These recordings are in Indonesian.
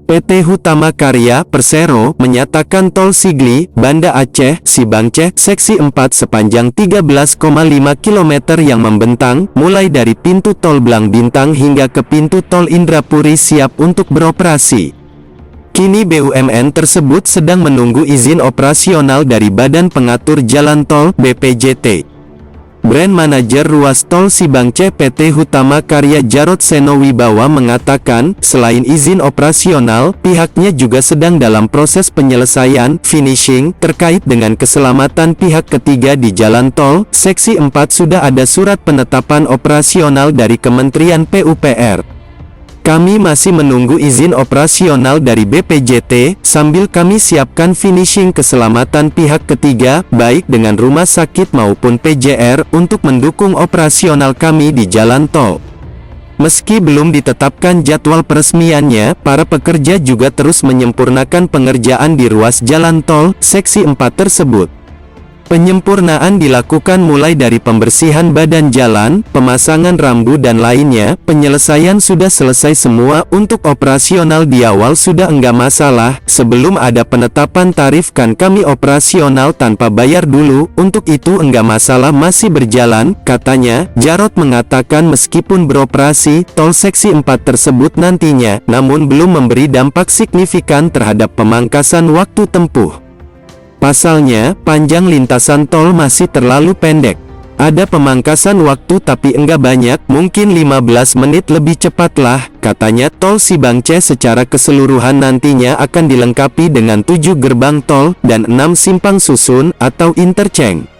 PT Hutama Karya Persero menyatakan tol Sigli, Banda Aceh, Sibangceh, Seksi 4 sepanjang 13,5 km yang membentang, mulai dari pintu tol Blang Bintang hingga ke pintu tol Indrapuri siap untuk beroperasi. Kini BUMN tersebut sedang menunggu izin operasional dari Badan Pengatur Jalan Tol (BPJT). Brand Manager Ruas Tol Sibangceh PT Hutama Karya Jarod Seno Wibawa mengatakan, selain izin operasional, pihaknya juga sedang dalam proses penyelesaian finishing terkait dengan keselamatan pihak ketiga di jalan tol. Seksi 4 sudah ada surat penetapan operasional dari Kementerian PUPR. Kami masih menunggu izin operasional dari BPJT, sambil kami siapkan finishing keselamatan pihak ketiga, baik dengan rumah sakit maupun PJR, untuk mendukung operasional kami di jalan tol. Meski belum ditetapkan jadwal peresmiannya, para pekerja juga terus menyempurnakan pengerjaan di ruas jalan tol, Seksi 4 tersebut. Penyempurnaan dilakukan mulai dari pembersihan badan jalan, pemasangan rambu dan lainnya. Penyelesaian sudah selesai semua, untuk operasional di awal sudah enggak masalah. Sebelum ada penetapan tarif kan kami operasional tanpa bayar dulu, untuk itu enggak masalah masih berjalan, katanya. Jarod mengatakan meskipun beroperasi, tol Seksi 4 tersebut nantinya, namun belum memberi dampak signifikan terhadap pemangkasan waktu tempuh. Pasalnya, panjang lintasan tol masih terlalu pendek. Ada pemangkasan waktu tapi enggak banyak, mungkin 15 menit lebih cepatlah, katanya. Tol Sibangceh secara keseluruhan nantinya akan dilengkapi dengan 7 gerbang tol, dan 6 simpang susun, atau interchange.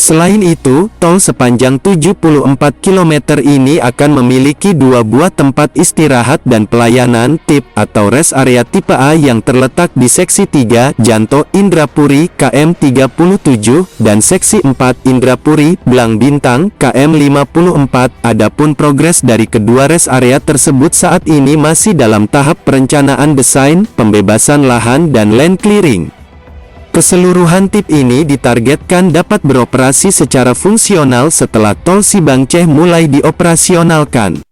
Selain itu, tol sepanjang 74 km ini akan memiliki 2 buah tempat istirahat dan pelayanan tip atau rest area tipe A yang terletak di Seksi 3, Janto, Indrapuri, KM 37, dan Seksi 4, Indrapuri, Blang Bintang, KM 54. Adapun progres dari kedua rest area tersebut saat ini masih dalam tahap perencanaan desain, pembebasan lahan dan land clearing. Keseluruhan tip ini ditargetkan dapat beroperasi secara fungsional setelah tol Sibangceh mulai dioperasionalkan.